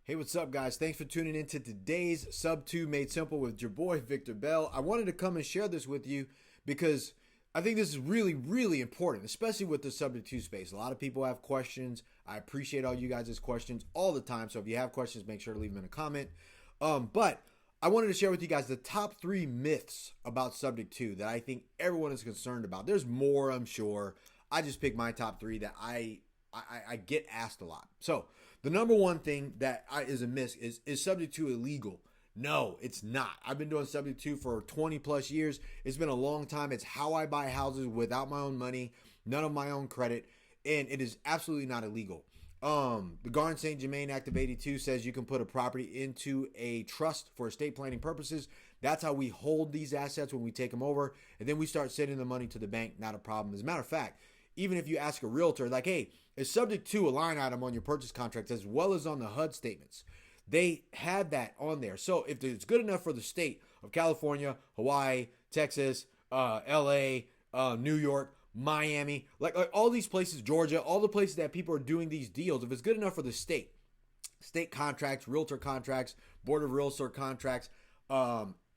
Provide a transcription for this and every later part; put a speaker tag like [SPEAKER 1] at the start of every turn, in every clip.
[SPEAKER 1] Hey, what's up, guys? Thanks for tuning in to today's Subto Made Simple with your boy, Victor Bell. I wanted to come and share this with you because I think this is really, really important, especially with the Subject 2 space. A lot of people have questions. I appreciate all you guys' questions all the time. So if you have questions, make sure to leave them in a comment. But I wanted to share with you guys the top 3 myths about Subject 2 that I think everyone is concerned about. There's more, I'm sure. I just picked my top 3 that I get asked a lot. So the number one thing that is a miss is Subject 2 illegal? No, it's not. I've been doing Subject 2 for 20 plus years. It's been a long time. It's how I buy houses without my own money, none of my own credit, and it is absolutely not illegal. The Garn St. Germain Act of 82 says you can put a property into a trust for estate planning purposes. That's how we hold these assets when we take them over, and then we start sending the money to the bank. Not a problem. As a matter of fact, even if you ask a realtor, like, hey, is Subject to a line item on your purchase contract as well as on the HUD statements? They have that on there. So if it's good enough for the state of California, Hawaii, Texas, LA, New York, Miami, like all these places, Georgia, all the places that people are doing these deals, if it's good enough for the state contracts, realtor contracts, board of realtor contracts,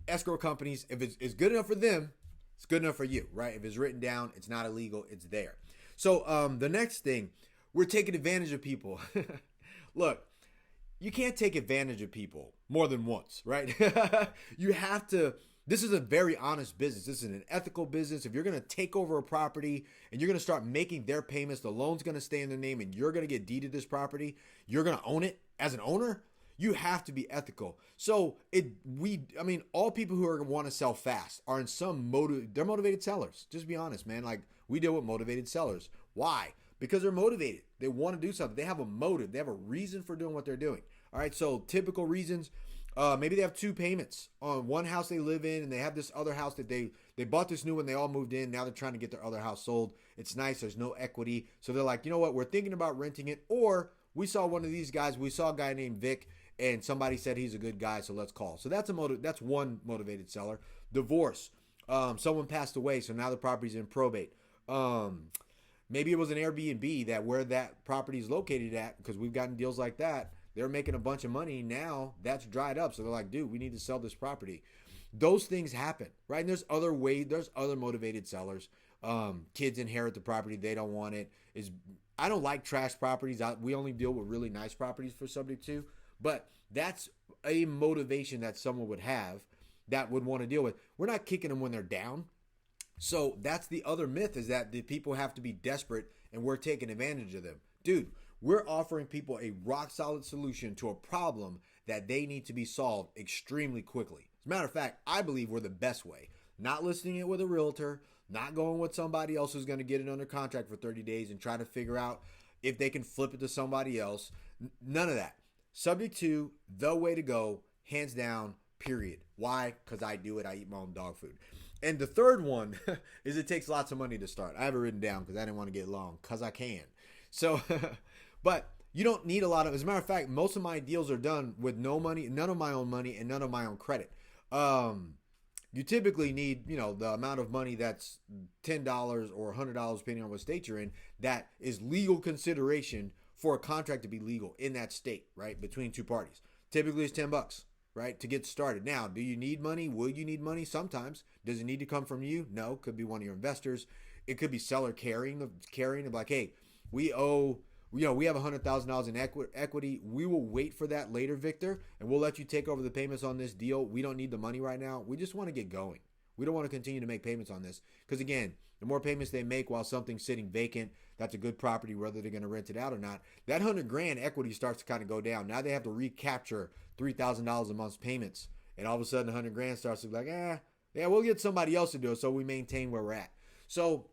[SPEAKER 1] escrow companies, if it's good enough for them, it's good enough for you, right? If it's written down, it's not illegal, it's there. So the next thing, we're taking advantage of people. Look, you can't take advantage of people more than once, right? You have to. This is a very honest business. This is an ethical business. If you're going to take over a property and you're going to start making their payments, the loan's going to stay in their name and you're going to get deeded this property, you're going to own it as an owner, you have to be ethical. So all people who want to sell fast are in some motive. They're motivated sellers. Just be honest, man. Like, we deal with motivated sellers. Why? Because they're motivated. They want to do something. They have a motive. They have a reason for doing what they're doing. All right. So typical reasons, maybe they have 2 payments on one house they live in, and they have this other house that they bought this new one. They all moved in. Now they're trying to get their other house sold. It's nice. There's no equity. So they're like, you know what? We're thinking about renting it. Or we saw one of these guys. We saw a guy named Vic, and somebody said he's a good guy, so let's call. So that's That's one motivated seller. Divorce. Someone passed away, so now the property's in probate. Maybe it was an Airbnb that where that property is located at, because we've gotten deals like that. They're making a bunch of money. Now that's dried up. So they're like, dude, we need to sell this property. Those things happen, right? And there's other motivated sellers. Kids inherit the property. They don't want it. I don't like trash properties. We only deal with really nice properties for Subject 2. But that's a motivation that someone would have that would want to deal with. We're not kicking them when they're down. So that's the other myth, is that the people have to be desperate and we're taking advantage of them. Dude, we're offering people a rock solid solution to a problem that they need to be solved extremely quickly. As a matter of fact, I believe we're the best way. Not listing it with a realtor, not going with somebody else who's going to get it under contract for 30 days and try to figure out if they can flip it to somebody else. None of that. Subject 2, the way to go, hands down, period. Why? Because I do it. I eat my own dog food. And the third one is it takes lots of money to start. I have it written down because I didn't want to get long, because I can. So, but you don't need a lot of, as a matter of fact, most of my deals are done with no money, none of my own money, and none of my own credit. You typically need, the amount of money that's $10 or $100, depending on what state you're in, that is legal consideration for a contract to be legal in that state, right? Between 2 parties. Typically it's $10, right? To get started. Now, do you need money? Will you need money? Sometimes. Does it need to come from you? No. Could be one of your investors. It could be seller carrying like, hey, we have $100,000 in equity. We will wait for that later, Victor, and we'll let you take over the payments on this deal. We don't need the money right now. We just want to get going. We don't want to continue to make payments on this, because again, the more payments they make while something's sitting vacant, that's a good property, whether they're going to rent it out or not. That $100,000 equity starts to kind of go down. Now they have to recapture $3,000 a month's payments, and all of a sudden $100,000 starts to be like, yeah, we'll get somebody else to do it, so we maintain where we're at. So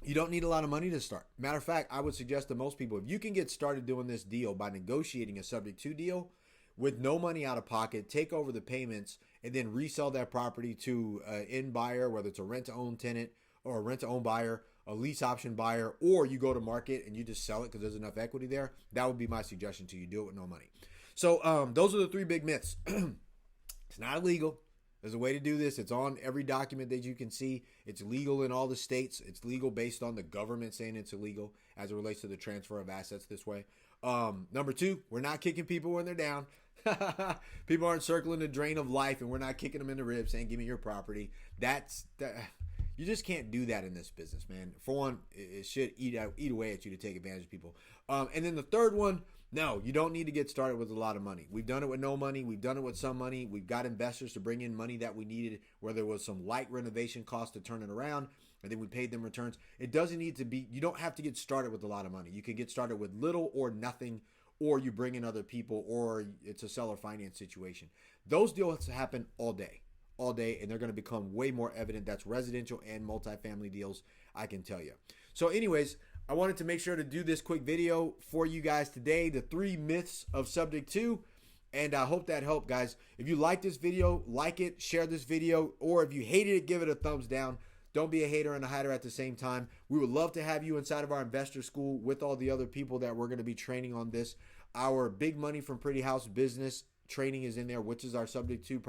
[SPEAKER 1] you don't need a lot of money to start. Matter of fact, I would suggest to most people, if you can get started doing this deal by negotiating a Subject 2 deal with no money out of pocket, take over the payments, and then resell that property to an end buyer, whether it's a rent-to-own tenant or a rent-to-own buyer, a lease option buyer, or you go to market and you just sell it because there's enough equity there, that would be my suggestion to you. Do it with no money. So those are the 3 big myths. It's not illegal. There's a way to do this. It's on every document that you can see. It's legal in all the states. It's legal based on the government saying it's illegal as it relates to the transfer of assets this way. Number two, we're not kicking people when they're down. People aren't circling the drain of life, and we're not kicking them in the ribs saying, give me your property. You just can't do that in this business, man. For one, it should eat away at you to take advantage of people. And then the third one, no, you don't need to get started with a lot of money. We've done it with no money. We've done it with some money. We've got investors to bring in money that we needed, where there was some light renovation cost to turn it around, and then we paid them returns. It doesn't need to be, you don't have to get started with a lot of money. You can get started with little or nothing, or you bring in other people, or it's a seller finance situation. Those deals happen all day, and they're going to become way more evident. That's residential and multifamily deals, I can tell you. So anyways, I wanted to make sure to do this quick video for you guys today, the 3 myths of Subject 2, and I hope that helped, guys. If you like this video, like it, share this video, or if you hated it, give it a thumbs down. Don't be a hater and a hider at the same time. We would love to have you inside of our investor school with all the other people that we're going to be training on this. Our Big Money from Pretty House Business training is in there, which is our Subject 2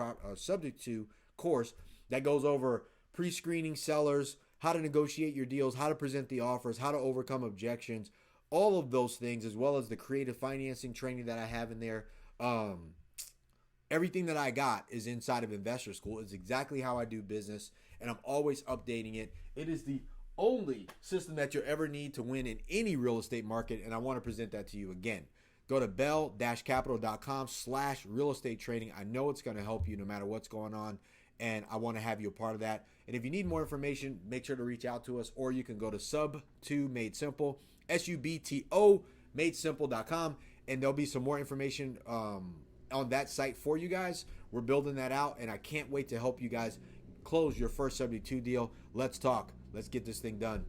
[SPEAKER 1] course that goes over pre-screening sellers, how to negotiate your deals, how to present the offers, how to overcome objections, all of those things, as well as the creative financing training that I have in there. Everything that I got is inside of Investor School. It's exactly how I do business, and I'm always updating it. It is the only system that you'll ever need to win in any real estate market, and I want to present that to you again. Go to bell-capital.com/real estate training. I know it's going to help you no matter what's going on, and I want to have you a part of that. And if you need more information, make sure to reach out to us, or you can go to Subto Made Simple, SUBTO madesimple.com, and there'll be some more information on that site for you guys. We're building that out, and I can't wait to help you guys close your first Subject 2 deal. Let's talk. Let's get this thing done.